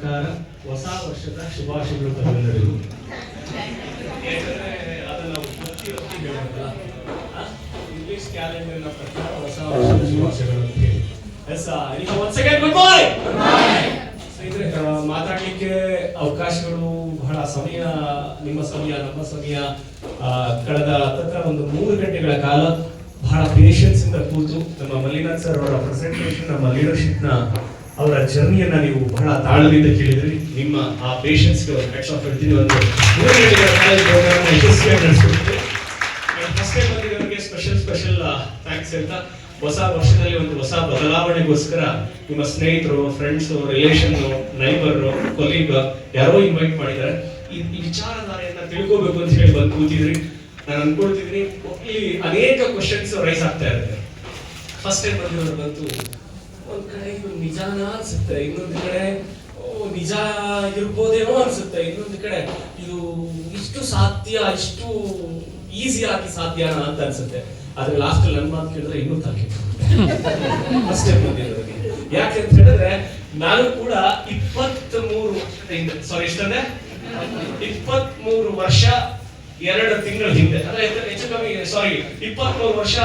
ಪ್ರಕಾರ ಹೊಸ ವರ್ಷದ ಶುಭಾಶಯಗಳು ತಮ್ಮೆಲ್ಲರಿಗೂ. ಅದನ್ನ ಒತ್ತಿ ಹೇಳೋದಲ್ಲ, ಇಂಗ್ಲಿಷ್ ಕ್ಯಾಲೆಂಡರ್ನ ಪ್ರಕಾರ ಹೊಸ ವರ್ಷದ ಶುಭಾಶಯಗಳು ಅಂತ ಹೇಳಿ. ಗುಡ್ ಮಾರ್ನಿಂಗ್ ಸ್ನೇಹಿತರೆ. ಮಾತಾಡ್ಲಿಕ್ಕೆ ಅವಕಾಶಗಳು ಬಹಳ ಸಮಯ, ನಿಮ್ಮ ಸಮಯ ನಮ್ಮ ಸಮಯ. ಕಳೆದ ಒಂದು 3 ಗಂಟೆಗಳ ಕಾಲ ಬಹಳ ಪೇಷನ್ಸ್ ಇಂದ ಕೂತು ನಮ್ಮ ಮಲ್ಲಿನಾಥ್ ಸರ್ ಅವರ ಪ್ರೆಸೆಂಟೇಷನ್, ನಮ್ಮ ಲೀಡರ್ಶಿಪ್ ನ ಅವರ ಜರ್ನಿಯನ್ನ ನೀವು ಬಹಳ ತಾಳ್ಮೆಯಿಂದ ಕೇಳಿದ್ರಿ. ನಿಮ್ಮ ಆ ಪೇಷನ್ಸ್ಗೆ ಒಂದು ಹೆಡ್ಸ್ ಆಫ್ ಹೇಳ್ತೀನಿ. ಒಂದು 3 ಗಂಟೆಗಳ ಕಾಲ ಪ್ರೋಗ್ರಾಮ್ ಯಶಸ್ವಿಯಾಗಿ ನಡೆಸ್ಕೊಟ್ಟಿದ್ದೆ. ಫಸ್ಟ್ ಟೈಮ್ ಬಂದಿರೋರಿಗೆ ಸ್ಪೆಷಲ್ ಥ್ಯಾಂಕ್ಸ್ ಅಂತ. ಹೊಸ ವರ್ಷದಲ್ಲಿ ಒಂದು ಹೊಸ ಬದಲಾವಣೆಗೋಸ್ಕರ ನಿಮ್ಮ ಸ್ನೇಹಿತರು, ಫ್ರೆಂಡ್ಸ್, ರಿಲೇಷನ್, ನೈಬರ್, ಕೊಲೀಗ್ ಯಾರೋ ಇನ್ವೈಟ್ ಮಾಡಿದ್ದಾರೆ. ಈ ವಿಚಾರಧಾರೆಯನ್ನ ತಿಳ್ಕೋಬೇಕು ಅಂತ ಹೇಳಿ ಬಂದು ಕೂತಿದ್ರಿ. ನಾನು ಅನ್ಕೊಳ್ತಿದ್ದೀನಿ, ಇಲ್ಲಿ ಅನೇಕ ಕ್ವಶನ್ಸ್ ರೈಸ್ ಆಗ್ತಾ ಇರುತ್ತೆ. ಫಸ್ಟ್ ಟೈಮ್ ಬಂದಿರೋರು ಬಂತು, ಒಂದ್ ಕಡೆ ಇದು ನಿಜಾನ ಅನ್ಸುತ್ತೆ, ಇನ್ನೊಂದು ಕಡೆ ನಿಜ ಇರ್ಬೋದೇನೋ ಅನ್ಸುತ್ತೆ, ಇನ್ನೊಂದು ಕಡೆ ಇದು ಇಷ್ಟು ಸಾಧ್ಯ, ಇಷ್ಟು ಈಸಿ ಆಗಿ ಸಾಧ್ಯನಾ ಅಂತ ಅನ್ಸುತ್ತೆ. ಆದ್ರೆ ಲಾಸ್ಟ್ ಅಲ್ಲಿ ನನ್ನ ಮಾತು ಕೇಳಿದ್ರೆ ಇನ್ನೂ ತಲೆ ಫಸ್ಟ್ ಟೈಮ್ ಬಂದಿರೋರಿಗೆ. ಯಾಕೆ ಅಂತ ಹೇಳಿದ್ರೆ ನಾನು ಕೂಡ 23 ವರ್ಷದ ಹಿಂದೆ, ಎಷ್ಟಂದ್ರೆ 23 ವರ್ಷ 2 ತಿಂಗಳ ಹಿಂದೆ, ಅಂದ್ರೆ ಹೆಚ್ಚು ಕಮ್ಮಿ 23 ವರ್ಷ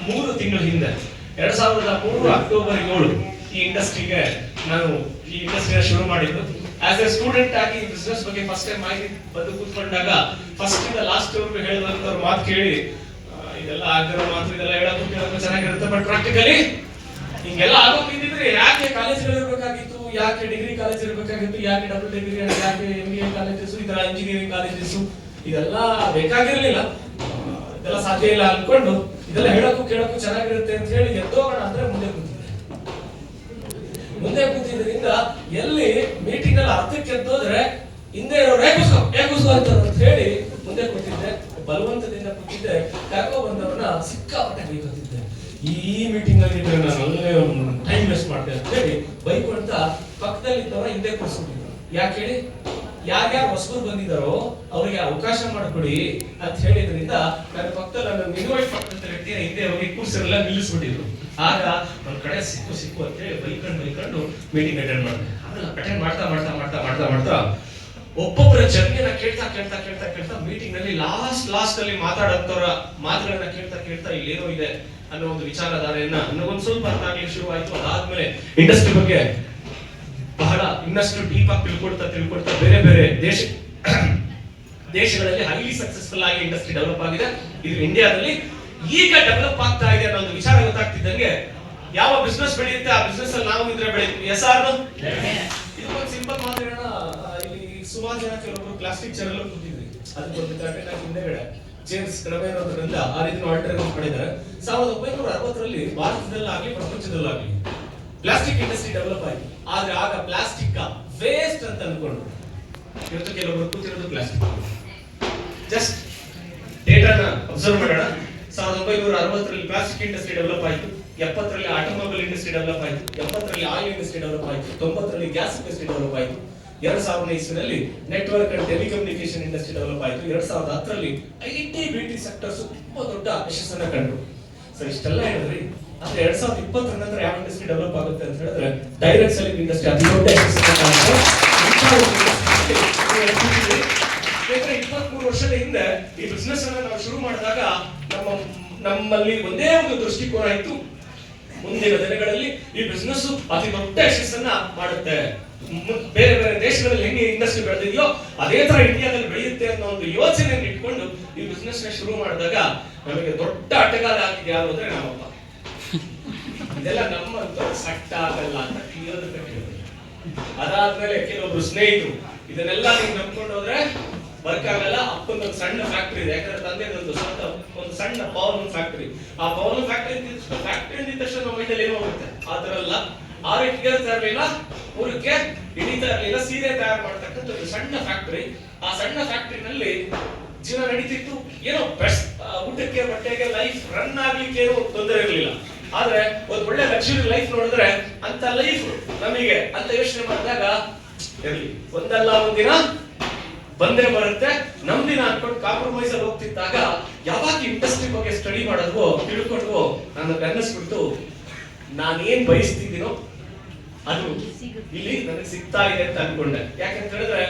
3 ತಿಂಗಳ ಹಿಂದೆ 2003 ಅಕ್ಟೋಬರ್ 7 ಈ ಇಂಡಸ್ಟ್ರಿಗೆ ನಾನು ಈ ಇಂಡಸ್ಟ್ರಿನ ಶುರು ಮಾಡಿದ್ದು. ಆಸ್ ಎ ಸ್ಟೂಡೆಂಟ್ ಆಗಿ ಬಿಸ್ನೆಸ್ ಬಗ್ಗೆ ಫಸ್ಟ್ ಟೈಮ್ ಮಾಹಿತಿ ಬಂದು ಕೂತ್ಕೊಂಡಾಗ ಫಸ್ಟ್ ಇಂದ ಲಾಸ್ಟ್ ವರ್ಗು ಹೇಳಿದಂತವ್ರ ಮಾತು ಕೇಳಿ, ಇದೆಲ್ಲ ಆಗಿರೋ ಮಾತು, ಇದೆಲ್ಲ ಹೇಳೋದು ಕೇಳೋದು ಚೆನ್ನಾಗಿರುತ್ತೆ, ಬಟ್ ಪ್ರಾಕ್ಟಿಕಲಿ ಹಿಂಗೆಲ್ಲ ಆಗೋಗಿದ್ರೆ ಯಾಕೆ ಕಾಲೇಜ್ಗಳು ಇರಬೇಕಾಗಿತ್ತು, ಯಾಕೆ ಡಿಗ್ರಿ ಕಾಲೇಜ್ ಇರಬೇಕಾಗಿತ್ತು, ಯಾಕೆ ಡಬಲ್ ಡಿಗ್ರಿ, ಯಾಕೆ MBA ಕಾಲೇಜಸ್, ಈ ತರ ಇಂಜಿನಿಯರಿಂಗ್ ಕಾಲೇಜಸ್ ಇದೆಲ್ಲ ಬೇಕಾಗಿರ್ಲಿಲ್ಲ, ಇದೆಲ್ಲ ಸಾಧ್ಯ ಇಲ್ಲ ಅನ್ಕೊಂಡು ಇದೆಲ್ಲ ಹೇಳಕ್ಕೂ ಕೇಳಕ್ಕೂ ಚೆನ್ನಾಗಿರುತ್ತೆ ಅಂತ ಹೇಳಿ ಎದ್ದೋಗೋಣ ಅಂದ್ರೆ ಮುಂದೆ ಕೂತಿದ್ರಿಂದ ಎಲ್ಲಿ ಮೀಟಿಂಗ್ ಅಲ್ಲಿ ಅರ್ಥಕ್ಕೆ ಎದ್ದೋದ್ರೆ ಹಿಂದೆ ಇರೋರು ಏಕುಸು ಅಂತ ಹೇಳಿ ಮುಂದೆ ಕೂತಿದ್ದೆ. ಬಲವಂತದಿಂದ ಕೂತಿದ್ದೆ. ಕರ್ಕೊ ಬಂದವ್ರನ್ನ ಸಿಕ್ಕಾಪಟ್ಟೆ ಬೈಕೊತಿದ್ದೆ. ಈ ಮೀಟಿಂಗ್ ಅಲ್ಲಿ ನಾನು ಅಲ್ಲೇ ಟೈಮ್ ವೇಸ್ಟ್ ಮಾಡ್ದೆ ಅಂತ ಹೇಳಿ ಬೈಕೊಂತ ಪಕ್ಕದಲ್ಲಿ ಇದ್ದವರ ಹಿಂದೆ ಕೂರಿಸ್ಬಿಟ್ಟಿದ್ರು. ಯಾಕೆ ಹೇಳಿ, ಯಾರ್ಯಾರು ಹೊಸಬರು ಬಂದಿದ್ದಾರೋ ಅವರಿಗೆ ಅವಕಾಶ ಮಾಡಿಕೊಡಿ ಅಂತ ಹೇಳಿದ್ರಿಂದ ನನ್ನ ಪಕ್ಕದಲ್ಲಿ ನನ್ನ ಇನ್ವೈಟ್ ಮಾಡಿದಂತ ವ್ಯಕ್ತಿಯ ಹಿಂದೆ ಹೋಗಿ ಕೂರ್ಸಿರೆಲ್ಲ ನಿಲ್ಲಿಸ್ಬಿಟ್ಟಿದ್ರು. ಆಗ ಒಂದ್ ಕಡೆ ಸಿಕ್ಕು ಅಂತ ಹೇಳಿ ಬೈಕೊಂಡು ಮೀಟಿಂಗ್ ಅಟೆಂಡ್ ಮಾಡಿದೆ. ಆಮೇಲೆ ಅಟೆಂಡ್ ಮಾಡ್ತಾ ಒಬ್ಬೊಬ್ಬರ ಜರ್ನಿಯನ್ನ ಕೇಳ್ತಾ ಮೀಟಿಂಗ್ ನಲ್ಲಿ ಲಾಸ್ಟ್ ಅಲ್ಲಿ ಮಾತಾಡೋಂಥವ್ರ ಮಾತುಗಳನ್ನ ಕೇಳ್ತಾ ಇಲ್ಲೇನೋ ಇದೆ ಅನ್ನೋ ಒಂದು ವಿಚಾರಧಾರೆಯನ್ನ ನನಗೊಂದು ಸ್ವಲ್ಪ ಅರ್ಥ ಆಗ್ಲಿಕ್ಕೆ ಶುರುವಾಯ್ತು. ಅದಾದ್ಮೇಲೆ ಇಂಡಸ್ಟ್ರಿ ಬಗ್ಗೆ ಬಹಳ ಇನ್ನಷ್ಟು ಡೀಪ್ ಆಗಿ ತಿಳ್ಕೊಡ್ತಾ ಬೇರೆ ದೇಶಗಳಲ್ಲಿ ಹೈಲಿ ಸಕ್ಸಸ್ಫುಲ್ ಆಗಿ ಇಂಡಸ್ಟ್ರಿ ಡೆವಲಪ್ ಆಗಿದೆ. ಇದು ಇಂಡಿಯಾದಲ್ಲಿ ಈಗ ಡೆವಲಪ್ ಆಗ್ತಾ ಇದೆ ಅನ್ನೋ ಒಂದು ವಿಚಾರ ಗೊತ್ತಾಗ್ತಿದ್ದಂಗೆ, ಯಾವ ಬಿಸ್ನೆಸ್ ಬೆಳೆಯುತ್ತೆ ಆ ಬಿಸ್ನೆಸ್ ಅಲ್ಲಿ ನಾವು ಇದ್ರೆ ಬೆಳೆಯುತ್ತೆ. ಇದೊಂದು ಸಿಂಪಲ್ ಮಾತು ಹೇಳೋಣ. ಇಲ್ಲಿ ಸುಮಾರು ಜನ ಕೆಲವೊಬ್ರು ಪ್ಲಾಸ್ಟಿಕ್ ಚೇರ್ ಎಲ್ಲ ಕೂತಿದ್ರಿ, ಅದಕ್ಕೆ ಹಿಂದೆಗಡೆ ಚೇರ್ಸ್ ಕಡಿಮೆ ಇರೋದ್ರಿಂದ ಆ ರೀತಿ ಆಲ್ಟರ್ನೇಟಿವ್ ಮಾಡಿದ್ದಾರೆ. 1960ರಲ್ಲಿ ಭಾರತದಲ್ಲಾಗ್ಲಿ ಪ್ರಪಂಚದಲ್ಲಾಗ್ಲಿ ಪ್ಲಾಸ್ಟಿಕ್ ಇಂಡಸ್ಟ್ರಿ ಡೆವಲಪ್ ಆಯ್ತು. ಆದ್ರೆ ಆಗ ಪ್ಲಾಸ್ಟಿಕ್ ವೇಸ್ಟ್ ಅಂತ ಅನ್ಕೊಂಡ್ರು. ಇವತ್ತು ಕೆಲವರು ಕೂತಿರೋದು ಪ್ಲಾಸ್ಟಿಕ್. ಜಸ್ಟ್ ಡೇಟಾನ ಅಬ್ಸರ್ವ್ ಮಾಡೋಣ. 1960ರಲ್ಲಿ ಪ್ಲಾಸ್ಟಿಕ್ ಇಂಡಸ್ಟ್ರಿ ಡೆವಲಪ್ ಆಯ್ತು. 70ರಲ್ಲಿ ಆಟೋಮೊಬೈಲ್ ಇಂಡಸ್ಟ್ರಿ ಡೆವಲಪ್ ಆಯ್ತು. 70ರಲ್ಲಿ ಆಯಿಲ್ ಇಂಡಸ್ಟ್ರಿ ಡೆವಲಪ್ ಆಯ್ತು. 90ರಲ್ಲಿ ಗ್ಯಾಸ್ ಇಂಡಸ್ಟ್ರಿ ಡೆವಲಪ್ ಆಯ್ತು. 2000ನೇ ಇಸ್ವಿನಲ್ಲಿ network and telecommunication industry develop ಆಯ್ತು. 2010ರಲ್ಲಿ IT BT ಸೆಕ್ಟರ್ಸ್ ತುಂಬಾ ದೊಡ್ಡ ಯಶಸ್ಸನ್ನ ಕಂಡ್ರು. ಸರ್ ಇಷ್ಟೆಲ್ಲ ಹೇಳಿದ್ರಿ, ಆದ್ರೆ 2020 ನಂತರ ಯಾವ ಇಂಡಸ್ಟ್ರಿ ಡೆವಲಪ್ ಆಗುತ್ತೆ ಅಂತ ಹೇಳಿದ್ರೆ ಡೈರೆಕ್ಟ್ ಸೆಲ್ಲಿಂಗ್ ಇಂಡಸ್ಟ್ರಿ ಅತಿ ದೊಡ್ಡ ಯಶಸ್ಸನ್ನ ಕಾಣುತ್ತೆ. 23 ವರ್ಷದ ಹಿಂದೆ ಈ ಬಿಸ್ನೆಸ್ ಅನ್ನ ನಾವು ಶುರು ಮಾಡಿದಾಗ ನಮ್ಮಲ್ಲಿ ಒಂದೇ ಒಂದು ದೃಷ್ಟಿಕೋನ ಇತ್ತು, ಮುಂದಿನ ದಿನಗಳಲ್ಲಿ ಈ ಬಿಸ್ನೆಸ್ ಅತಿ ದೊಡ್ಡ ಯಶಸ್ಸನ್ನ ಮಾಡುತ್ತೆ. ಬೇರೆ ದೇಶಗಳಲ್ಲಿ ಹೆಂಗೆ ಇಂಡಸ್ಟ್ರಿ ಬೆಳೆದಿದೆಯೋ ಅದೇ ತರ ಇಂಡಿಯಾದಲ್ಲಿ ಬೆಳೆಯುತ್ತೆ ಅನ್ನೋ ಒಂದು ಯೋಚನೆಯನ್ನು ಇಟ್ಕೊಂಡು ಈ ಬಿಸ್ನೆಸ್ ನ ಶುರು ಮಾಡಿದಾಗ ನಮಗೆ ದೊಡ್ಡ ಅಟಗಾಲ ಆಗಿದೆ ಯಾರು ಅಂದ್ರೆ ನಮ್ಮಪ್ಪ. ಇದೆಲ್ಲ ನಮ್ಮಂತ ಸಟ್ಟ ಆಗಲ್ಲ ಅಂತ ಕ್ಲಿಯರ್ ಕಟ್ಟಿದ್ರು. ಅದಾದ್ಮೇಲೆ ಕೆಲವೊಬ್ರು ಸ್ನೇಹಿತರು ಇದನ್ನೆಲ್ಲ ನೀವು ನಂಬ್ಕೊಂಡು ಹೋದ್ರೆ ವರ್ಕ್ ಆಗಲ್ಲ. ಅಪ್ಪಂದೊಂದು ಸಣ್ಣ ಫ್ಯಾಕ್ಟರಿ ಇದೆ, ಯಾಕಂದ್ರೆ ತಂದೆ ಒಂದು ಸಣ್ಣ ಪವರ್ ಫ್ಯಾಕ್ಟರಿ. ಆ ಪವರ್ ಫ್ಯಾಕ್ಟರಿ ಅಂದಿದ ತಕ್ಷಣ ನಮ್ಮ ಮೈಂಡಲ್ಲಿ ಏನೋ ಹೋಗುತ್ತೆ. ಆತರಲ್ಲ, 6 ಇಟ್ಟಿಗೆ ತರಲಿಲ್ಲ, 3ಕ್ಕೆ ಹಿಡಿತಾ ಇರಲಿಲ್ಲ, ಸೀರೆ ತಯಾರು ಮಾಡ್ತಕ್ಕಂಥ ಒಂದು ಸಣ್ಣ ಫ್ಯಾಕ್ಟರಿ. ಆ ಸಣ್ಣ ಫ್ಯಾಕ್ಟರಿನಲ್ಲಿ ಜೀವನ ನಡೀತಿತ್ತು. ಏನೋ ಊಟಕ್ಕೆ ಬಟ್ಟೆಗೆ ಲೈಫ್ ರನ್ ಆಗ್ಲಿಕ್ಕೆ ಏನೋ ತೊಂದರೆ ಇರಲಿಲ್ಲ. ಆದ್ರೆ ಒಂದು ಒಳ್ಳೆ ಲಕ್ಸುರಿ ಲೈಫ್ ನೋಡಿದ್ರೆ ಅಂತ ಲೈಫ್ ನಮಗೆ ಅಂತ ಯೋಚನೆ ಮಾಡಿದಾಗ ಇರಲಿ, ಒಂದಲ್ಲ ಒಂದಿನ ಬಂದೇ ಬರುತ್ತೆ, ನಮ್ ದಿನ ಅನ್ಕೊಂಡು ಕಾಂಪ್ರಮೈಸ್ ಅಲ್ಲಿ ಹೋಗ್ತಿದ್ದಾಗ ಯಾವಾಗ ಇಂಡಸ್ಟ್ರಿ ಬಗ್ಗೆ ಸ್ಟಡಿ ಮಾಡೋದು ತಿಳ್ಕೊಂಡು ನಾನು ಅನ್ನಿಸ್ಬಿಟ್ಟು ನಾನೇನ್ ಬಯಸ್ತಿದ್ದೀನೋ ಅದು ಇಲ್ಲಿ ನನಗೆ ಸಿಗ್ತಾ ಇದೆ ಅಂತ ಅನ್ಕೊಂಡೆ. ಯಾಕಂತ ಹೇಳಿದ್ರೆ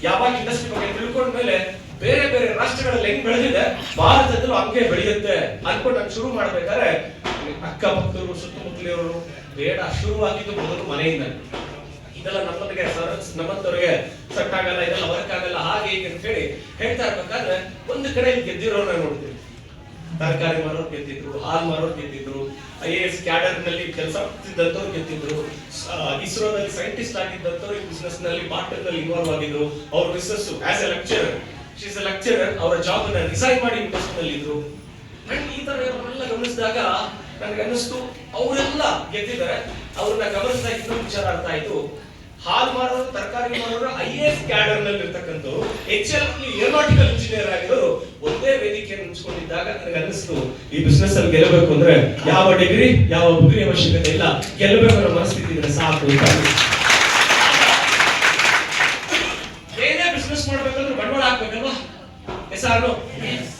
ಯಾವಾಗ ಇಂಡಸ್ಟ್ರಿ ಬಗ್ಗೆ ತಿಳ್ಕೊಂಡ್ಮೇಲೆ ಬೇರೆ ಬೇರೆ ರಾಷ್ಟ್ರಗಳಲ್ಲಿ ಹೆಂಗ್ ಬೆಳೆದಿದೆ ಭಾರತದಲ್ಲೂ ಹಂಗೆ ಬೆಳೆಯುತ್ತೆ ಅನ್ಕೊಂಡು ನಾನು ಶುರು ಮಾಡ್ಬೇಕಾದ್ರೆ ಅಕ್ಕಪಕ್ಕದವರು ಸುತ್ತಮುತ್ತಲಿಯವರು ಬೇಡ, ಶುರುವಾಗಿದ್ದು ಮೊದಲು ಮನೆಯಿಂದ. ಇದೆಲ್ಲ ನಮ್ಮಂತವ್ರಿಗೆ ಸೆಟ್ ಆಗಲ್ಲ, ಇದೆಲ್ಲ ವರ್ಕ್ ಆಗಲ್ಲ, ಹಾಗೆ ಹೀಗೆ ಅಂತ ಹೇಳಿ ಹೇಳ್ತಾ ಇರ್ಬೇಕಾದ್ರೆ ಒಂದು ಕಡೆ ಗೆದ್ದಿರೋನ ನೋಡ್ತೀವಿ. ತರಕಾರಿ ಮಾರೋರು ಗೆದ್ದಿದ್ರು, ಹಾಲು ಮಾರೋರು ಗೆದ್ದಿದ್ರು, IAS ಕ್ಯಾಡರ್ ನಲ್ಲಿ ಕೆಲಸ ಮಾಡ್ತಿದ್ದಂತವ್ರು ಗೆದ್ದಿದ್ರು, ಇಸ್ರೋದಲ್ಲಿ ಸೈಂಟಿಸ್ಟ್ ಆಗಿದ್ದಂತವ್ರು ಈ ಬಿಸ್ನೆಸ್ ನಲ್ಲಿ ಪಾರ್ಟ್ನರ್ ನಲ್ಲಿ ಇನ್ವಾಲ್ವ್ ಆಗಿದ್ರು. ಅವ್ರ missus as a lecturer, she is a lecturer, ಅವರ ಜಾಬ್ ಅನ್ನ ರಿಸೈನ್ ಮಾಡಿ ಇಂಡಸ್ಟ್ರಿ ನಲ್ಲಿ ಇದ್ರು. ಅಂಡ್ ಈ ತರ ಎಲ್ಲ ಗಮನಿಸಿದಾಗ ನನಗೆ ಅನ್ನಿಸ್ತು ಅವರೆಲ್ಲ ಗೆದ್ದಿದ್ದಾರೆ. ಅವ್ರನ್ನ ಗಮನಿಸಿದಾಗ ಇನ್ನೊಂದು ವಿಚಾರ ಅರ್ಥ ಆಯ್ತು. ಹಾಲು ಮಾರೋರು, ತರಕಾರಿ ಮಾರೋರು, IAS ಕ್ಯಾಡರ್ ನಲ್ಲಿ ಇರ್ತಕ್ಕಂಥವ್ರು, HL ಏರೋನಾಟಿಕಲ್ ಇಂಜಿನಿಯರ್ ಆಗಿರೋರು ಒಂದೇ ವೇದಿಕೆಯನ್ನು ಹಂಚ್ಕೊಂಡಿದ್ದಾಗ ನನಗೆ ಅನ್ನಿಸ್ತು ಈ ಬಿಸ್ನೆಸ್ ಅಲ್ಲಿ ಗೆಲ್ಲಬೇಕು ಅಂದ್ರೆ ಯಾವ ಡಿಗ್ರಿ ಯಾವ ಬುಗ್ರಿ ಅವಶ್ಯಕತೆ ಇಲ್ಲ, ಗೆಲ್ಲಬೇಕು ಅನ್ನೋ ಮನಸ್ಥಿತಿ ಇದ್ರೆ ಸಾಕು ಅಂತ. ಏನೇ ಬಿಸ್ನೆಸ್ ಮಾಡ್ಬೇಕಂದ್ರೆ ಬಂಡವಾಳ ಹಾಕ್ಬೇಕಲ್ವಾ?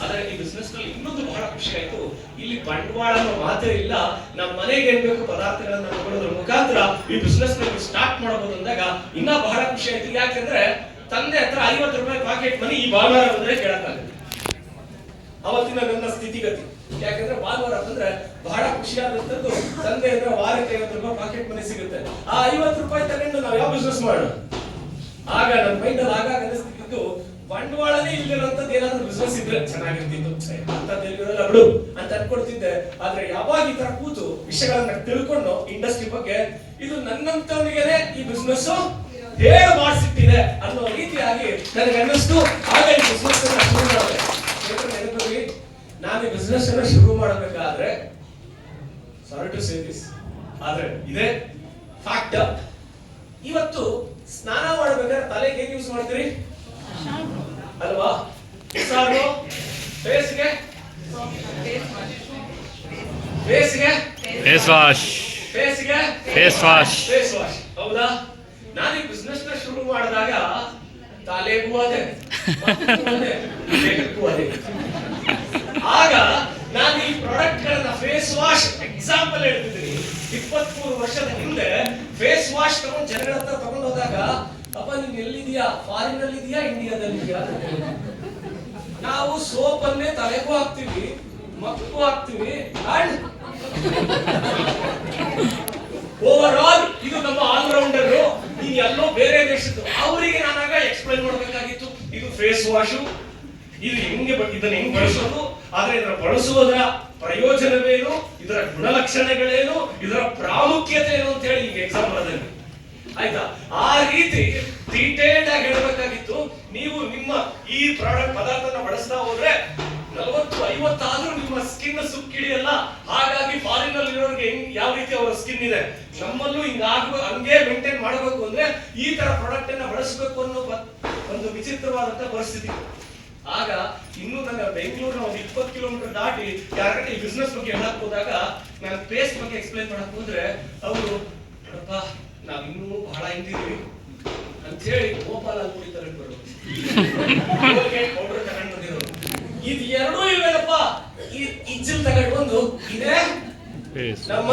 ಆದ್ರೆ ಈ ಬಿಸ್ನೆಸ್ ನಲ್ಲಿ ಇನ್ನೊಂದು ಬಹಳ ಖುಷಿ ಆಯ್ತು. ಇಲ್ಲಿ ಬಂಡವಾಳ ಮಾತ್ರ ಇಲ್ಲ, ನಮ್ಮ ಮನೆಗೆ ಏನ್ ಬೇಕು ಪದಾರ್ಥಗಳನ್ನ ತಗೊಳ್ಳೋದ್ರ ಮುಖಾಂತರ ಈ ಬಿಸ್ನೆಸ್ ನಲ್ಲಿ ಸ್ಟಾರ್ಟ್ ಮಾಡಬಹುದು ಅಂದಾಗ ಇನ್ನ ಬಹಳ ಖುಷಿ ಆಯ್ತು. ಯಾಕಂದ್ರೆ ತಂದೆ ಹತ್ರ 50 ರೂಪಾಯಿ ಪಾಕೆಟ್ ಮನಿ ಈ ಭಾನುವಾರ ಬಂದ್ರೆ ಕೇಳಕ್ಕಾಗುತ್ತೆ. ಅವತ್ತಿನ ನನ್ನ ಸ್ಥಿತಿಗತಿ. ಯಾಕಂದ್ರೆ ಭಾನುವಾರ ಬಂದ್ರೆ ಬಹಳ ಖುಷಿಯಾದಂತದ್ದು, ತಂದೆ ಹತ್ರ ವಾರಕ್ಕೆ 50 ರೂಪಾಯಿ ಪಾಕೆಟ್ ಮನಿ ಸಿಗುತ್ತೆ. ಆ 50 ರೂಪಾಯಿ ತಗೊಂಡು ನಾವು ಯಾವ ಬಿಸ್ನೆಸ್ ಮಾಡೋಣ? ಆಗ ನನ್ನ ಮೈಂಡ್ ಅಲ್ಲಿ ಆಗಾಗ ಅನಿಸ್ತಿದ್ದು ಬಂಡವಾಳನೇ ಇಲ್ಲಿರುವಂತದ್ದು ಏನಾದ್ರು ಬಿಸ್ನೆಸ್ ಇದ್ರೆ ಚೆನ್ನಾಗಿರ್ತಿತ್ತು ಅಂತದ್ದೆಲ್ಲ ಬಿಡು ಅಂತ ಅನ್ಕೊಡ್ತಿದ್ದೆ. ಆದ್ರೆ ಯಾವಾಗ ಈ ತರ ಕೂತು ವಿಷಯಗಳನ್ನ ತಿಳ್ಕೊಂಡು ಇಂಡಸ್ಟ್ರಿ ಬಗ್ಗೆ ಇದು ನನ್ನಂತವನಿಗೆನೆ ಈ ಬಿಸ್ನೆಸ್ ಹೇಳ ಮಾಡಿಸಿಟ್ಟಿದೆ ಅನ್ನೋ ರೀತಿಯಾಗಿ ನನಗೆ ಅನ್ನಿಸ್ತು. ಆಗ ಈ ಬಿಸ್ನೆಸ್ ಅನ್ನ ಶುರು ಮಾಡಿದೆ. ನಾನು ಈ ಬಿಸ್ನೆಸ್ ಅನ್ನ ಶುರು ಮಾಡಬೇಕಾದ್ರೆ ಸಾರಿ ಟು ಸೇ ದಿಸ್, ಆದ್ರೆ ಇದೇ ಫ್ಯಾಕ್ಟ್. ಇವತ್ತು ಸ್ನಾನ ಮಾಡಬೇಕಾದ್ರೆ ತಲೆಗೆ ಏನ್ ಯೂಸ್ ಮಾಡ್ತೀರಿ ಅಲ್ವಾ? ಸಾರು ಫೇಸ್ಗೆ ಫೇಸ್ ವಾಶ್, ಹೌದಾ? ನಾನು ಈ ಬಿಸ್ನೆಸ್ ನ ಶುರು ಮಾಡಿದಾಗ ತಲೆಗೂ ಅದೇ, ದೇಹಕ್ಕೂ ಅದೇ. ಆಗ ನಾನು ಈ ಪ್ರಾಡಕ್ಟ್ ಗಳನ್ನ ಫೇಸ್ ವಾಶ್ ಎಕ್ಸಾಂಪಲ್ ಹೇಳ್ತಿದ್ದೀನಿ. 23 ವರ್ಷದ ಹಿಂದೆ ಫೇಸ್ ವಾಶ್ ತಗೊಂಡು ಜನಗಳ ಹತ್ರ ತಗೊಂಡು ಹೋದಾಗ, ಅಪ್ಪ ನೀನ್ ಎಲ್ಲಿದೀಯಾ, ಫಾರಿನ್ ಅಲ್ಲಿ ಇದೆಯಾ ಇಂಡಿಯಾದಲ್ಲಿ ಇದೆಯಾ? ನಾವು ಸೋಪ್ ಅನ್ನೇ ತಲೆಗೂ ಹಾಕ್ತಿವಿ, ಮಕ್ಕೂ ಹಾಕ್ತಿವಿ, ಅಂಡ್ ಓವರ್ ಆಲ್ ಇದು ನಮ್ಮ ಆಲ್ರೌಂಡರ್. ನೀನ್ ಎಲ್ಲೋ ಬೇರೆ ದೇಶದ್ದು ಅವರಿಗೆ ನಾನಾಗ ಎಕ್ಸ್ಪ್ಲೈನ್ ಮಾಡಬೇಕಾಗಿತ್ತು. ಇದು ಫೇಸ್ ವಾಶು, ಇದು ಇದನ್ನ ಹೆಂಗ್ ಬಳಸೋದು, ಆದ್ರೆ ಇದರ ಬಳಸುವುದರ ಪ್ರಯೋಜನವೇನು, ಇದರ ಗುಣಲಕ್ಷಣಗಳೇನು, ಇದರ ಪ್ರಾಮುಖ್ಯತೆ ಏನು ಅಂತ ಹೇಳಿ ಈಗ ಎಕ್ಸಾಮ್ ಬರೋದಲ್ಲಿ ಆಯ್ತಾ? ಆ ರೀತಿ ಡೀಟೇಲ್ಡ್ ಆಗಿ ಹೇಳಬೇಕಾಗಿತ್ತು. ನೀವು ನಿಮ್ಮ ಈ ಪ್ರಾಡಕ್ಟ್ ಪದಾರ್ಥನ ಬಳಸ್ತಾ ಹೋದ್ರೆ 40-50 ಆದ್ರೂ ನಿಮ್ಮ ಸ್ಕಿನ್ ಸುಕ್ಕಿಡಿಯಲ್ಲ. ಹಾಗಾಗಿ ಫಾರಿನ್ ಅಲ್ಲಿ ಇರೋರಿಗೆ ಯಾವ ರೀತಿ ಅವರ ಸ್ಕಿನ್ ಇದೆ, ನಮ್ಮಲ್ಲೂ ಹಂಗೆ ಮೇಂಟೈನ್ ಮಾಡಬೇಕು ಅಂದ್ರೆ ಈ ತರ ಪ್ರಾಡಕ್ಟ್ ಅನ್ನ ಬಳಸಬೇಕು ಅನ್ನೋ ಒಂದು ವಿಚಿತ್ರವಾದಂತ ಪರಿಸ್ಥಿತಿ. ಆಗ ಇನ್ನು ನನ್ನ ಬೆಂಗಳೂರಿನ ಒಂದು 20 ಕಿಲೋಮೀಟರ್ ದಾಟಿ ಯಾರನ್ನ ಈ ಬಿಸ್ನೆಸ್ ಬಗ್ಗೆ ಹೇಳಕ್ ಹೋದಾಗ ನಾನು ಪೇಸ್ಟ್ ಬಗ್ಗೆ ಎಕ್ಸ್ಪ್ಲೈನ್ ಮಾಡಕ್ ಹೋದ್ರೆ ಅವರು ನಾವ್ ಇನ್ನೂ ಬಹಳ ಹಿಂದಿದೀವಿ ಅಂತ ಹೇಳಿ ಗೋಪಾಲ ಅಂಗಡಿ ತಗೊಂಡು ಬರೋದು, ಪೌಡರ್ ತಗೊಂಡು ಬಂದಿರೋದು. ಇದು ಎರಡೂ ಇವೇನಪ್ಪ, ಇಜ್ಜಿಲ್ ತಗೊಂಡು ಬಂದು ಇದೇ ನಮ್ಮ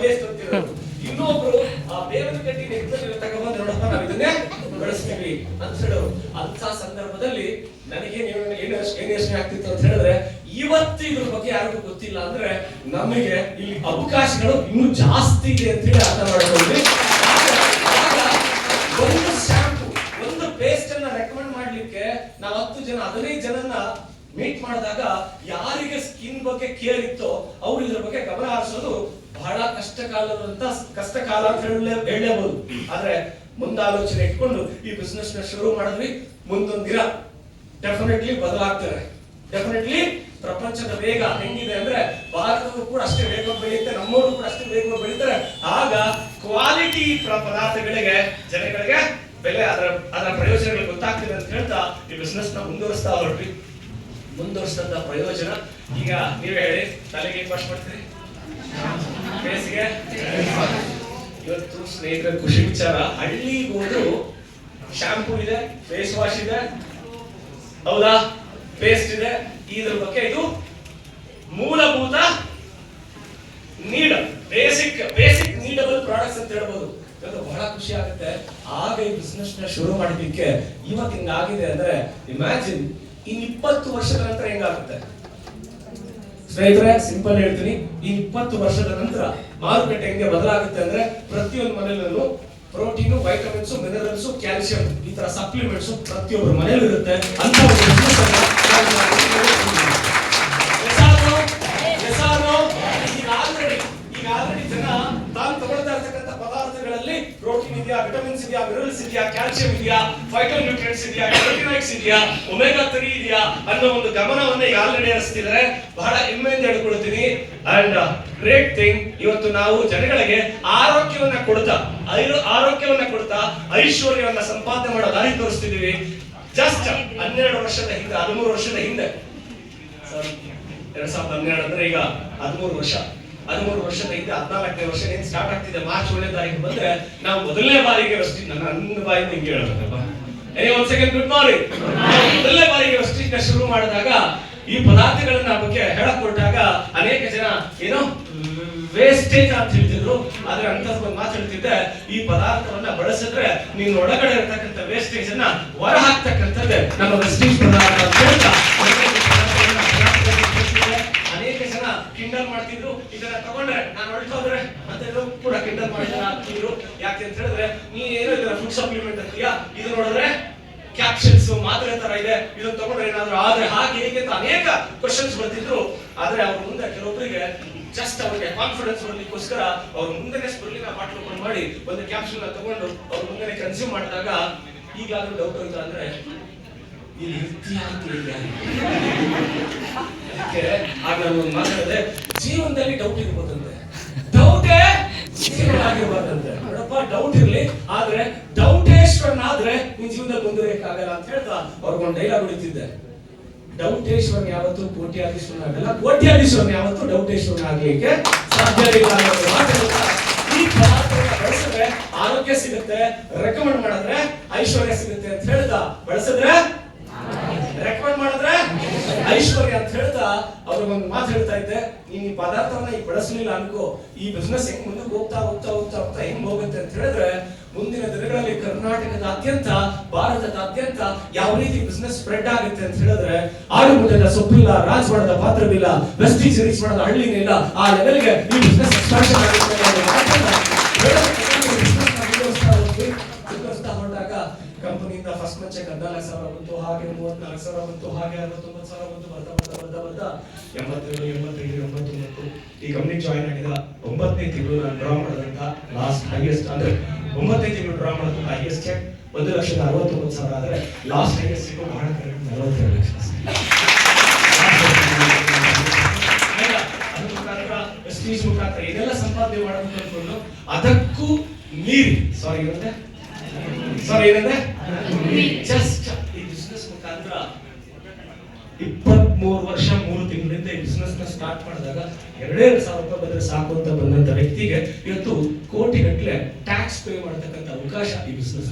ಪೇಸ್ಟ್ ಅಂತಿರೋದು. ಇನ್ನೊಬ್ರು ಆ ಬೇವಿನ ಕಟ್ಟಿ ನೆಕ್ಕಲ್ಲಿ ತಗೊಂಡ್ಬಂದು ನೋಡಪ್ಪ ನಾವು ಇದನ್ನೇ ಬಳಸ್ತೀವಿ ಅಂತ ಹೇಳೋರು. ಅಂತ ಸಂದರ್ಭದಲ್ಲಿ ನನಗೆ ಏನು ಯೋಚನೆ ಆಗ್ತಿತ್ತು ಅಂತ ಹೇಳಿದ್ರೆ, ಇವತ್ತು ಇದ್ರ ಬಗ್ಗೆ ಯಾರಿಗೂ ಗೊತ್ತಿಲ್ಲ ಅಂದ್ರೆ ನಮಗೆ ಇಲ್ಲಿ ಅವಕಾಶಗಳು ಇನ್ನೂ ಜಾಸ್ತಿ ಇದೆ ಅಂತ ಹೇಳಿ ಅರ್ಥ ಮಾಡ್ಕೊಂಡ್ವಿ. ಒಂದು ಶಾಂಪು, ಒಂದು ಪೇಸ್ಟ್ ಅನ್ನ ರೆಕಮೆಂಡ್ ಮಾಡ್ಲಿಕ್ಕೆ ನಾವು 15 ಜನನ್ನ ಮೀಟ್ ಮಾಡಿದಾಗ ಯಾರಿಗೆ ಸ್ಕಿನ್ ಬಗ್ಗೆ ಕೇರ್ ಇತ್ತೋ ಅವ್ರು ಇದ್ರ ಬಗ್ಗೆ ಗಮನ ಹರಿಸೋದು ಬಹಳ ಕಷ್ಟ ಕಾಲ ಅಂತ ಹೇಳಲೇಬಹುದು. ಆದ್ರೆ ಮುಂದಾಲೋಚನೆ ಇಟ್ಕೊಂಡು ಈ ಬಿಸ್ನೆಸ್ ನ ಶುರು ಮಾಡಿದ್ವಿ. ಮುಂದೊಂದು ದಿನ ಡೆಫಿನೆಟ್ಲಿ ಬದಲಾಗ್ತಾರೆ. ಡೆಫಿನೆಟ್ಲಿ ಪ್ರಪಂಚದ ವೇಗ ಹೆಂಗಿದೆ ಅಂದ್ರೆ ಭಾರತವು ಕೂಡ ಅಷ್ಟೇ ವೇಗವಾಗಿ ಬೆಳೆಯುತ್ತೆ, ನಮ್ಮವರು ಕೂಡ ಅಷ್ಟೇ ವೇಗವಾಗಿ ಬೆಳೀತಾರೆ. ಆಗ ಕ್ವಾಲಿಟಿ ಪದಾರ್ಥಗಳಿಗೆ ಜನಗಳಿಗೆ ಬೆಲೆ, ಅದರ ಪ್ರಯೋಜನಗಳು ಗೊತ್ತಾಗ್ತಿದೆ ಅಂತ ಹೇಳ್ತಾ ಈ ಬಿಸ್ನೆಸ್ ನ ಮುಂದುವರಿಸ್ತಾ ಹೊರಟ್ವಿ. ಮುಂದುವರಿಸಿದಂತ ಪ್ರಯೋಜನ ಈಗ ನೀವೇ ಹೇಳಿ, ತಲೆಗೆ ವಾಶ್ ಮಾಡ್ತೀರಿ, ಫೇಸ್ಗೆ. ಇವತ್ತು ಸ್ನೇಹಿತರ ಖುಷಿ ವಿಚಾರ, ಹಳ್ಳಿಗೆ ಹೋದ್ರು ಶಾಂಪೂ ಇದೆ, ಫೇಸ್ ವಾಶ್ ಇದೆ, ಹೌದಾ, ಪೇಸ್ಟ್ ಇದೆ. ಇದ್ರ ಬಗ್ಗೆ ಇದು ಮೂಲಭೂತ ಬೇಸಿಕ್ ನೀಡಬಲ್ ಪ್ರಾಡಕ್ಟ್ಸ್ ಅಂತ ಹೇಳ್ಬೋದು. ಬಹಳ ಖುಷಿ ಆಗುತ್ತೆ. ಆಗ ಈ ಬಿಸ್ನೆಸ್ ನ ಶುರು ಮಾಡಿದ್ದಕ್ಕೆ ಇವತ್ತು ಹಿಂಗಾಗಿದೆ ಅಂದ್ರೆ ಇಮ್ಯಾಜಿನ್ ಇನ್ 20 ವರ್ಷದ ನಂತರ ಹೆಂಗಾಗುತ್ತೆ ಸ್ನೇಹಿತರೆ. ಸಿಂಪಲ್ ಹೇಳ್ತೀನಿ, ಈ 20 ವರ್ಷದ ನಂತರ ಮಾರುಕಟ್ಟೆ ಹೆಂಗೆ ಬದಲಾಗುತ್ತೆ ಅಂದ್ರೆ ಪ್ರತಿಯೊಂದು ಮನೆಯಲ್ಲೂ ಪ್ರೋಟೀನು, ವೈಟಮಿನ್ಸ್, ಮಿನರಲ್ಸ್, ಕ್ಯಾಲ್ಸಿಯಂ ಈ ತರ ಸಪ್ಲಿಮೆಂಟ್ಸ್ ಪ್ರತಿಯೊಬ್ಬರ ಮನೆಯಲ್ಲೂ ಇರುತ್ತೆ ಅಂತ ಆಲ್ರೆಡಿ ಜನ ತಾನು ತಗೊಳ್ತಾ ಇರ್ತಕ್ಕಂಥ ಪದಾರ್ಥಗಳಲ್ಲಿ ಪ್ರೋಟೀನ್ ಇದೆಯಾ, ವಿಟಮಿನ್ಸ್ ಇದೆಯಾ, ಮಿನರಲ್ಸ್ ಇದೆಯಾ, ಕ್ಯಾಲ್ಸಿಯಂ ಇದೆಯಾ, ಫೈಟೋ ನ್ಯೂಟ್ರಿಯೆಂಟ್ಸ್ ಇದೆಯಾ, ಕ್ಯಾರೋಟಿನಾಯ್ಡ್ಸ್ ಇದೆಯಾ, ಒಮೆಗಾ 3 ಇದೆಯಾ ಅನ್ನೋ ಒಂದು ಗಮನವನ್ನ ಈಗ ಆಲ್ರೆಡಿ ಹರಿಸ್ತಿದ್ದಾರೆ. ಬಹಳ ಹೆಮ್ಮೆಯಿಂದ ಹೇಳ್ಕೊಳ್ತೀನಿ. ಅಂಡ್ ಗ್ರೇಟ್ ಥಿಂಗ್, ಇವತ್ತು ನಾವು ಜನಗಳಿಗೆ ಆರೋಗ್ಯವನ್ನ ಕೊಡ್ತಾ ಐಶ್ವರ್ಯವನ್ನ ಸಂಪಾದನೆ ಮಾಡೋ ದಾರಿ ತೋರಿಸ್ತಿದೀವಿ. ಜಸ್ಟ್ 12 ವರ್ಷದ ಹಿಂದೆ, 13 ವರ್ಷದ ಹಿಂದೆ, 2012 ಅಂದ್ರೆ ಈಗ 13 ವರ್ಷ, 13 ವರ್ಷದ ಹಿಂದೆ 14ನೇ ವರ್ಷ ಏನ್ ಸ್ಟಾರ್ಟ್ ಆಗ್ತಿದೆ. ಮಾರ್ಚ್ 1ನೇ ತಾರೀಕು ಬಂದ್ರೆ ನಾವು ಮೊದಲನೇ ಬಾರಿಗೆ ವೆಸ್ಟೀಜ್, ನನ್ನ ಬಾಯಿಂದ ಹಿಂಗೆ ಹೇಳಬೇಕಪ್ಪ, ಒಂದ್ ಸೆಕೆಂಡ್ ಗುಡ್ ಮಾರ್ನಿಂಗ್. ಮೊದಲನೇ ಬಾರಿಗೆ ವೆಸ್ಟೀಜ್ ನ ಶುರು ಮಾಡಿದಾಗ ಈ ಪದಾರ್ಥಗಳನ್ನ ಬಗ್ಗೆ ಹೇಳಕ್ ಕೊಟ್ಟಾಗ ಅನೇಕ ಜನ ಏನೋ ವೇಸ್ಟೇಜ್ ಅಂತ ಹೇಳ್ತಿದ್ರು. ಆದ್ರೆ ಅಂತ ಒಂದು ಮಾತು ಹೇಳ್ತಿದ್ದೆ, ಈ ಪದಾರ್ಥವನ್ನ ಬಳಸಿದ್ರೆ ನೀನ್ ಒಳಗಡೆ ಇರ್ತಕ್ಕಂಥ ವೇಸ್ಟೇಜ್ ಅನ್ನ ಹೊರ ಹಾಕ್ತಕ್ಕಂಥದ್ದೇ ನಮ್ಮ ವೆಸ್ಟೀಜ್ ಪದಾರ್ಥ ಅಂತ ಹೇಳ್ತಾ ಅನೇಕ ಜನ ಕಿಂಡಲ್ ಮಾಡ್ತಿದ್ರು. ಇದನ್ನ ತಗೊಂಡ್ರೆ ನಾನು ಹೊರಟೋದ್ರೆ ಅಂತ ಕೂಡ ಕಿಂಡಲ್ ಮಾಡ್ತಿದ್ರು. ಯಾಕೆ ಅಂತ ಹೇಳಿದ್ರೆ, ನೀ ಏನೋ ಇದನ್ನ ಫುಡ್ ಸಪ್ಲಿಮೆಂಟ್ ಅಂತೀಯಾ, ಇದು ನೋಡಿದ್ರೆ ಕ್ಯಾಪ್ಷನ್ಸ್ ಮಾತ್ರೆ ತರ ಇದೆ, ಇದನ್ನ ತಗೊಂಡ್ರೆ ಏನಾದ್ರು ಆದ್ರೆ ಹಾಗೆ ಹೇಗೆ ಅಂತ ಅನೇಕ ಕ್ವಶನ್ಸ್ ಬರ್ತಿದ್ರು. ಆದ್ರೆ ಅವ್ರ ಮುಂದೆ ಕೆಲವೊಬ್ಬರಿಗೆ ಜಸ್ಟ್ ಅವ್ರಿಗೆ ಕಾನ್ಫಿಡೆನ್ಸ್ ಬರ್ಲಿಕ್ಕೋಸ್ಕರ ಅವ್ರ ಮುಂದೆನೆ ಸ್ಪರ್ಲಿನ ಬಾಟ್ಲ್ ಓಪನ್ ಮಾಡಿ ಒಂದು ಕ್ಯಾಪ್ಸೂಲ್ ತಗೊಂಡು ಅವ್ರ ಮುಂದೆನೆ ಕನ್ಸ್ಯೂಮ್ ಮಾಡಿದಾಗ ಈಗಾದ್ರೂ ಡೌಟ್ ಹೋಯ್ತಾ ಅಂದ್ರೆ ಇಲ್ಲಿ ಆಗ ನಾನು ಒಂದು ಮಾತಾಡಿದೆ, ಜೀವನದಲ್ಲಿ ಡೌಟ್ ಇರ್ಬೋದಂತೆ, ಡೌಟೇ ಜೀವನ ಆಗಿರ್ಬಾರ್ದಂತೆ. ನೋಡಪ್ಪ, ಡೌಟ್ ಇರ್ಲಿ, ಆದ್ರೆ ಡೌಟೇಶ್ವರನಾದ್ರೆ ನಿನ್ ಜೀವನದಲ್ಲಿ ಮುಂದುವರಿಯಕ್ಕಾಗಲ್ಲ ಅಂತ ಹೇಳ್ತಾ ಅವ್ರಿಗೊಂದು ಡೈಲಾಗ್ ಹೊಡಿತಿದ್ದೆ. ಡೌಟೇಶ್ವರನ್ ಯಾವತ್ತೂ ಕೋಟ್ಯಾಧೀಶ್ವರನಾಗಲ್ಲ, ಕೋಟ್ಯಾಧೀಶ್ವರನ್ ಯಾವತ್ತೂ ಡೌಟೇಶ್ವರನ್ ಆಗ್ಲಿಕ್ಕೆ ಸಾಧ್ಯ ಇಲ್ಲ. ಈ ಪದಾರ್ಥಗಳನ್ನ ಬಳಸಿದ್ರೆ ಆರೋಗ್ಯ ಸಿಗುತ್ತೆ, ರೆಕಮೆಂಡ್ ಮಾಡಿದ್ರೆ ಐಶ್ವರ್ಯ ಸಿಗುತ್ತೆ ಅಂತ ಹೇಳ್ತಾ ಬಳಸಿದ್ರೆ ರೆಕಮೆಂಡ್ ಮಾಡಿದ್ರೆ ಐಶ್ವರ್ಯ ಅಂತ ಹೇಳ್ತಾ ಅವ್ರಿಗೊಂದು ಮಾತು ಹೇಳ್ತಾ ಇದ್ದೆ. ನೀನ್ ಈ ಪದಾರ್ಥವನ್ನ ಈಗ ಬಳಸಲಿಲ್ಲ ಅನ್ಕೋ, ಈ ಬಿಸ್ನೆಸ್ ಹೆಂಗ್ ಮುಂದಕ್ಕೆ ಹೋಗ್ತಾ ಹೋಗ್ತಾ ಹೋಗ್ತಾ ಹೋಗ್ತಾ ಹೆಂಗ್ ಹೋಗುತ್ತೆ ಅಂತ ಹೇಳಿದ್ರೆ ಮುಂದಿನ ದಿನಗಳಲ್ಲಿ ಕರ್ನಾಟಕದಾದ್ಯಂತ, ಭಾರತದಾದ್ಯಂತ ಯಾವ ರೀತಿ ಬಿಸ್ನೆಸ್ ಸ್ಪ್ರೆಡ್ ಆಗುತ್ತೆ ಅಂತ ಹೇಳಿದ್ರೆ ಆಡುಮುಟ್ಟದ ಸೊಪ್ಪಿಲ್ಲ, ರಾಜವಾಡದ ಪಾತ್ರವಿಲ್ಲ, ವೆಸ್ಟೀಜ್ ರೀಚ್ ಮಾಡೋದ ಹಳ್ಳಿನಿಲ್ಲ, ಆ ಲೆವೆಲ್ಗೆ ಈ ಬಿಸ್ನೆಸ್ ಎಕ್ಸ್ಪಾನ್ಷನ್ ಆಗುತ್ತೆ. ಹೊರಟಾಗ ಕಂಪನಿಯಿಂದ ಫಸ್ಟ್ ಮಂಚೆ 14,000 ಬಂತು, ಹಾಗೆ 34,000 ಬಂತು, ಹಾಗೆ 69,000 ಬಂತು. ಬರ್ತಾ 87, 88, 89 ಈ ಕಂಪನಿ ಜಾಯಿನ್ ಆಗಿದ 9ನೇ ತಿಂಗಳು ನಾನು ಡ್ರಾ ಮಾಡೋದಂತ ಲಾಸ್ಟ್ ಹೈಯೆಸ್ಟ್, ಅಂದ್ರೆ 9ನೇ ತಿಂಗಳು ಡ್ರಾ ಮಾಡೋದಂತ ಹೈಯೆಸ್ಟ್ ಚೆಕ್ 1,69,000 ಆದ್ರೆ ಲಾಸ್ಟ್ ಹೈಯೆಸ್ಟ್ ಸಿಗೋ ಬಹಳ ಕರೆಕ್ಟ್ 42 ಲಕ್ಷ. ಅದ್ರ ಮುಖಾಂತರ ವೆಸ್ಟೀಜ್ ಮುಖಾಂತರ ಇದೆಲ್ಲ ಸಂಪಾದನೆ ಮಾಡಬೇಕು ಅನ್ಕೊಂಡು ಅದಕ್ಕೂ ಮೀರಿ ಏನಂದ್ರೆ ಜಸ್ಟ್ ಈ ಬಿಸ್ನೆಸ್ ಮುಖಾಂತರ 23 ವರ್ಷ 3 ತಿಂಗಳಿಂದ ಈ ಬಿಸ್ನೆಸ್ ನ ಸ್ಟಾರ್ಟ್ ಮಾಡಿದಾಗ 2,000 ರೂಪಾಯಿ ಬಂದ್ರೆ ಸಾಕು ಅಂತ ಬಂದಂತ ವ್ಯಕ್ತಿಗೆ ಇವತ್ತು ಕೋಟಿಗಟ್ಟಲೆ ಟ್ಯಾಕ್ಸ್ ಪೇ ಮಾಡತಕ್ಕಂತ ಅವಕಾಶ ಈ ಬಿಸ್ನೆಸ್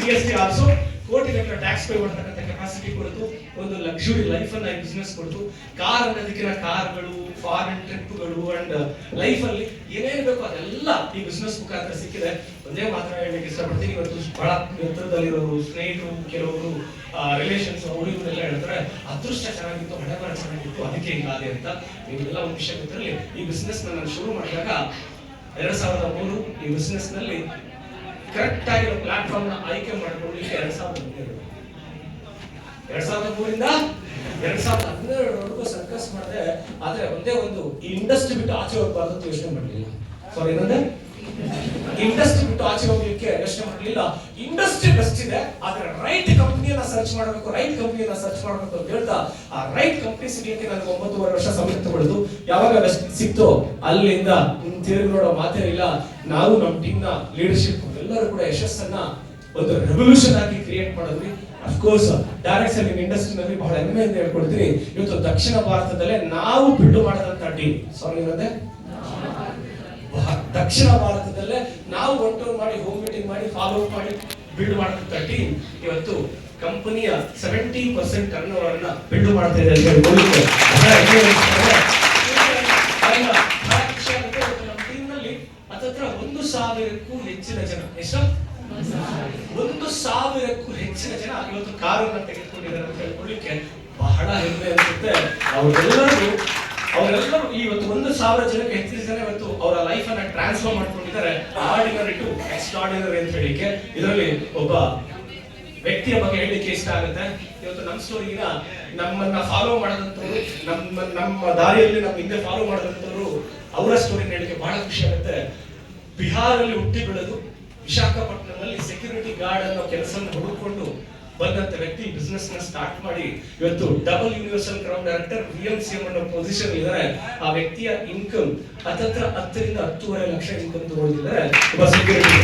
GST ಆಲ್ಸೋ ಕೋಟಿಗಟ್ಟಲೆ ಟ್ಯಾಕ್ಸ್ ಪೇ ಮಾಡತಕ್ಕಂತ ಕೆಪಾಸಿಟಿ ಕೊಡ್ತು. ಒಂದು ಲಕ್ಸುರಿ ಲೈಫ್ ಅನ್ನ ಈ ಬಿಸ್ನೆಸ್ ಕೊಡ್ತು. ಕಾರ್ ಅನ್ನೋದಕ್ಕಿನ ಕಾರ್ಗಳು, ಫಾರಿನ್ ಟ್ರಿಪ್ಗಳು ಅಂಡ್ ಲೈಫ್ ಅಲ್ಲಿ ಏನೇನು ಬೇಕೋ ಅದೆಲ್ಲ ಈ ಬಿಸ್ನೆಸ್ ಮುಖಾಂತರ ಸಿಕ್ಕಿದೆ. ಒಂದೇ ಮಾತ್ರ ಹೇಳಲಿಕ್ಕೆ ಇಷ್ಟಪಡ್ತೀನಿ, ಇವತ್ತು ಬಹಳ ಹತ್ರದಲ್ಲಿರೋರು, ಸ್ನೇಹಿತರು, ಕೆಲವರು ರಿಲೇಷನ್ಸ್ ಹುಡುಗರೆಲ್ಲ ಹೇಳ್ತಾರೆ ಅದೃಷ್ಟ ಚೆನ್ನಾಗಿತ್ತು, ಹಣೆ ಬರ ಚೆನ್ನಾಗಿತ್ತು, ಅದಕ್ಕೆ ಹಿಂಗಾದೆ ಅಂತ. ನೀವೆಲ್ಲ ಒಂದು ವಿಷಯ ಗೊತ್ತಿರಲಿ, ಈ ಬಿಸ್ನೆಸ್ ನಾನು ಶುರು ಮಾಡಿದಾಗ 2003 ಈ ಬಿಸ್ನೆಸ್ ನಲ್ಲಿ ಕರೆಕ್ಟ್ ಆಗಿರೋ ಪ್ಲಾಟ್ಫಾರ್ಮ್ ನ ಆಯ್ಕೆ ಮಾಡಿಕೊಳ್ಳಲಿಕ್ಕೆ 2003ರಿಂದ 2012 ಸರ್ಕಸ್ ಮಾಡಿದೆ. ಆದ್ರೆ ಒಂದೇ ಒಂದು, ಈ ಇಂಡಸ್ಟ್ರಿ ಬಿಟ್ಟು ಆಚೆ ಹೋಗ್ಬಾರ್ದು ಅಂತ ಯೋಚನೆ ಮಾಡಲಿಲ್ಲ. ಏನಂದ್ರೆ ಇಂಡಸ್ಟ್ರಿ ಬಿಟ್ಟು ಆಚೆ ಹೋಗ್ಲಿಕ್ಕೆ ಯೋಚನೆ ಮಾಡಲಿಲ್ಲ. ಇಂಡಸ್ಟ್ರಿ ಬೆಸ್ಟ್ ಇದೆ, ಆದ್ರೆ ರೈಟ್ ಕಂಪನಿಯನ್ನ ಸರ್ಚ್ ಮಾಡಬೇಕು ಅಂತ ಹೇಳ್ತಾ ಆ ರೈಟ್ ಕಂಪನಿ ಸಿಗ್ಲಿಕ್ಕೆ ನನಗೆ 9.5 ವರ್ಷ ಸಮಯ ತಗೊಳ್ಳಿತು. ಯಾವಾಗ ಬೆಸ್ಟ್ ಸಿಕ್ತೋ ಅಲ್ಲಿಂದ ತಿರುಗಿ ನೋಡೋ ಮಾತೇ ಇಲ್ಲ. ನಾವು ನಮ್ಮ ಟೀಮ್ ನ ಲೀಡರ್ಶಿಪ್ ಎಲ್ಲರೂ ಕೂಡ ಯಶಸ್ಸನ್ನ ಒಂದು ರೆವಲ್ಯೂಷನ್ ಆಗಿ ಕ್ರಿಯೇಟ್ ಮಾಡಿದ್ವಿ. ಅಫ್ಕೋರ್ಸ್ ಡೈರೆಕ್ಟ್ ಸೆಲ್ಲಿಂಗ್ ಇಂಡಸ್ಟ್ರಿನಲ್ಲಿ ಬಹಳ ಹೆಮ್ಮೆಯಿಂದ ಹೇಳ್ಕೊಳ್ತೀನಿ, ಇವತ್ತು ದಕ್ಷಿಣ ಭಾರತದಲ್ಲೇ ನಾವು ಬಿಲ್ಡ್ ಮಾಡಿದಂತ ಟೀಮ್ ದಕ್ಷಿಣ ಭಾರತದಲ್ಲೇ ನಾವು ಒನ್ ಮಾಡಿ ಹೋಮ್ ಮೀಟಿಂಗ್ ಮಾಡಿ ಫಾಲೋ ಅಪ್ ಮಾಡಿ ಬಿಲ್ಡ್ ಮಾಡಿದಂತ ಟೀಮ್ ಇವತ್ತು ಕಂಪನಿಯ 70% ಟರ್ನ್ ಓವರ್ ಅನ್ನ ಬಿಲ್ಡ್ ಮಾಡ್ತಾ ಇದೆ ಅಂತ ಹೇಳ್ಕೊಳ್ಳಿಕ್ಕೆ 1,000ಕ್ಕೂ ಹೆಚ್ಚಿನ ಜನ, ಎಷ್ಟು 1,000ಕ್ಕೂ ಹೆಚ್ಚಿನ ಜನ ಇವತ್ತು ಕಾರನ್ನ ತೆಗೆದುಕೊಂಡಿದ್ದಾರೆ ಅಂತ ಹೇಳ್ಕೊಳ್ಳಿಕ್ಕೆ ಬಹಳ ಹೆಮ್ಮೆ ಅನ್ಸುತ್ತೆ. ಅವರೆಲ್ಲರೂ ಇವತ್ತು 1,000 ಜನಕ್ಕೆ ಹೆಚ್ಚಿನ ಜನ ಇವತ್ತು ಅವರ ಲೈಫ್ ಅನ್ನ ಟ್ರಾನ್ಸ್ಫಾರ್ಮ್ ಮಾಡ್ಕೊಂಡಿದ್ದಾರೆ ಆರ್ಡಿನರಿ ಟು ಎಕ್ಸ್ಟ್ರಾರ್ಡಿನರಿ ಅಂತ ಹೇಳಿಕ್ಕೆ. ಇದರಲ್ಲಿ ಒಬ್ಬ ವ್ಯಕ್ತಿಯ ಬಗ್ಗೆ ಹೇಳಲಿಕ್ಕೆ ಇಷ್ಟ ಆಗುತ್ತೆ. ಇವತ್ತು ನಮ್ಮ ಸ್ಟೋರಿಗಿನ ನಮ್ಮನ್ನ ಫಾಲೋ ಮಾಡಿದಂಥವ್ರು, ನಮ್ಮ ದಾರಿಯಲ್ಲಿ ನಮ್ಮ ಹಿಂದೆ ಫಾಲೋ ಮಾಡಿದಂಥವ್ರು, ಅವರ ಸ್ಟೋರಿ ಹೇಳಲಿಕ್ಕೆ ಬಹಳ ಖುಷಿ ಆಗುತ್ತೆ. ಬಿಹಾರಲ್ಲಿ ಹುಟ್ಟಿ ಬೆಳೆದು ವಿಶಾಖಪಟ್ಟಣದಲ್ಲಿ ಸೆಕ್ಯೂರಿಟಿ ಗಾರ್ಡ್ ಅನ್ನೋ ಕೆಲಸವನ್ನು ಹುಡುಕೊಂಡು ಬಂದಂತ ವ್ಯಕ್ತಿ ಬಿಸ್ನೆಸ್ ನ ಸ್ಟಾರ್ಟ್ ಮಾಡಿ ಇವತ್ತು double universal crown director VMCM ಅನ್ನೋ ಪೊಸಿಷನ್ ಇದ್ದಾರೆ. ಆ ವ್ಯಕ್ತಿಯ ಇನ್ಕಮ್ ಹತ್ತತ್ರ 10 ರಿಂದ 10.5 ಲಕ್ಷ ಇನ್ಕಮ್ ತಗೊಂಡಿದ್ದಾರೆ ಒಬ್ಬ ಸೆಕ್ಯೂರಿಟಿ.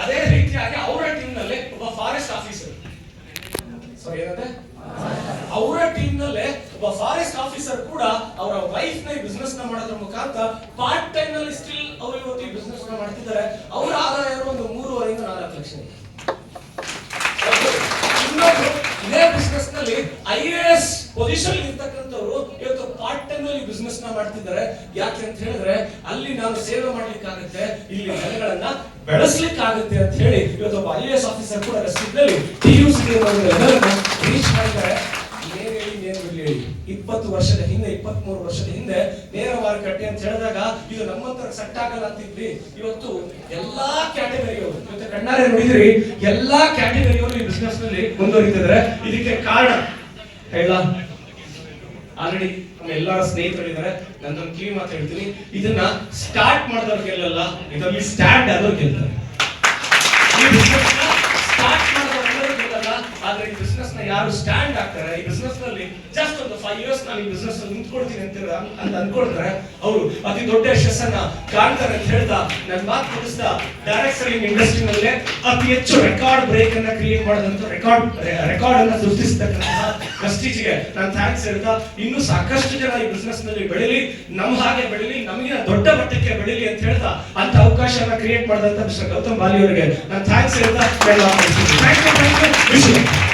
ಅದೇ ರೀತಿಯಾಗಿ ಅವರ ಟೀಮ್ ನಲ್ಲಿ ಒಬ್ಬ ಫಾರೆಸ್ಟ್ ಆಫೀಸರ್, ಅವರ ಟೀಮ್ ನಲ್ಲೇ ಒಬ್ಬ ಫಾರೆಸ್ಟ್ ಆಫೀಸರ್ ಕೂಡ ಅವರ ವೈಫ್ ನ ಬಿಸ್ನೆಸ್ ನ ಮಾಡೋದ್ರ ಮುಖಾಂತರ ಪಾರ್ಟ್ ಟೈಮ್ ನಲ್ಲಿ ಸ್ಟಿಲ್ ಅವರು ಇವತ್ತು ಈ ಬಿಸ್ನೆಸ್ ನ ಮಾಡ್ತಿದ್ದಾರೆ. ಅವರ ಆದಾಯ ಒಂದು 3.5 ರಿಂದ 4 ಲಕ್ಷ. ಇನ್ನೊಬ್ರು ಇದೇ ಬಿಸ್ನೆಸ್ ನಲ್ಲಿ IAS ಪೊಸಿಷನ್ ಇರ್ತಕ್ಕಂಥವ್ರು ಇವತ್ತು ಪಾರ್ಟ್ ಟೈಮ್ ನಲ್ಲಿ ಬಿಸ್ನೆಸ್ ನ ಮಾಡ್ತಿದ್ದಾರೆ. ಯಾಕೆ ಅಂತ ಹೇಳಿದ್ರೆ ಅಲ್ಲಿ ನಾನು ಸೇವೆ ಮಾಡ್ಲಿಕ್ಕಾಗುತ್ತೆ, ಇಲ್ಲಿ ಜನಗಳನ್ನ ಬೆಳೆಸ್ಲಿಕ್ಕಾಗುತ್ತೆ ಅಂತ ಹೇಳಿ ಇವತ್ತು ಒಬ್ಬ IAS ಆಫೀಸರ್ ಕೂಡ ರಸ್ತಿನಲ್ಲಿ TUC ರೀಚ್ ಮಾಡಿದ್ದಾರೆ. 20 ವರ್ಷದ ಹಿಂದೆ 23 ವರ್ಷದ ಹಿಂದೆ ನೇರ ಮಾರುಕಟ್ಟೆ ಅಂತ ಹೇಳಿದಾಗ ಇದು ನಮ್ಮಂತರ ಸೆಟ್ ಆಗಲ್ಲ ಅಂತಿದ್ವಿ. ಇವತ್ತು ಎಲ್ಲಾ ಕ್ಯಾಟಗರಿಯವರು ಇವತ್ತು ಕಣ್ಣಾರೆ ನೋಡಿದ್ರಿ, ಎಲ್ಲಾ ಕ್ಯಾಟಗರಿಯವರು ಈ ಬಿಸ್ನೆಸ್ ನಲ್ಲಿ ಮುಂದುವರಿತಿದ್ದಾರೆ. ಇದಕ್ಕೆ ಕಾರಣ ಹೇಳ ಆಲ್ರೆಡಿ ನಮ್ಮ ಎಲ್ಲರ ಸ್ನೇಹಿತರಿದ್ದಾರೆ. ನಂದೊಂದು ಕಿವಿ ಮಾತು ಹೇಳ್ತೀನಿ, ಇದನ್ನ ಸ್ಟಾರ್ಟ್ ಮಾಡಿದವ್ರು ಗೆಲ್ಲಲ್ಲ, ಇದರಲ್ಲಿ ಸ್ಟ್ಯಾಂಡ್ ಆದವ್ರು ಗೆಲ್ತಾರೆ. ಈ ಬಿಸ್ನೆಸ್ ಸ್ಟಾರ್ಟ್ ಮಾಡಿದವ್ರು ಗೆಲ್ಲಲ್ಲ, ಆದ್ರೆ ಈ ಬಿಸ್ನೆಸ್ ನ ಯಾರು ಸ್ಟ್ಯಾಂಡ್ ಆಗ್ತಾರೆ, ಈ ಬಿಸ್ನೆಸ್ ನಲ್ಲಿ ಜಸ್ಟ್ ಒಂದು 5 years ನಾನು ಈ ಬಿಸ್ನೆಸ್ ನಲ್ಲಿ ನಿಂತ್ಕೊಳ್ತೀನಿ ಅಂತ ಅನ್ಕೊಳ್ತಾರೆ, ಅವರು ಅತಿ ದೊಡ್ಡ ಯಶಸ್ಸನ್ನ ಕಾಣ್ತಾರೆ ಅಂತ ಹೇಳ್ತಾ ನನ್ನ ಮಾತು ಮುಗಿಸ್ತಾ ಡೈರೆಕ್ಟ್ ಸೆಲ್ಲಿಂಗ್ ಇಂಡಸ್ಟ್ರಿ ನಲ್ಲೇ ಅತಿ ಹೆಚ್ಚು ರೆಕಾರ್ಡ್ ಬ್ರೇಕ್ ಅನ್ನ ಕ್ರಿಯೇಟ್ ಮಾಡಿದಂತ ರೆಕಾರ್ಡ್ ಅನ್ನ ಸೃಷ್ಟಿಸತಕ್ಕಂತಹ ಪ್ರೆಸ್ಟೀಜ್ಗೆ ನಾನು ಥ್ಯಾಂಕ್ಸ್ ಹೇಳ್ತಾ, ಇನ್ನು ಸಾಕಷ್ಟು ಜನ ಈ ಬಿಸ್ನೆಸ್ ನಲ್ಲಿ ಬೆಳಿಲಿ, ನಮ್ಮ ಹಾಗೆ ಬೆಳಿಲಿ, ನಮಗಿನ ದೊಡ್ಡ ಮಟ್ಟಕ್ಕೆ ಬೆಳಿಲಿ ಅಂತ ಹೇಳ್ತಾ ಅಂತ ಅವಕಾಶನ ಕ್ರಿಯೇಟ್ ಮಾಡಿದಂತ ಮಿಸ್ಟರ್ ಗೌತಮ್ ಬಾಲಿ ಅವರಿಗೆ ನಾನು ಥ್ಯಾಂಕ್ಸ್ ಹೇಳ್ತಾ, ಥ್ಯಾಂಕ್ ಯು.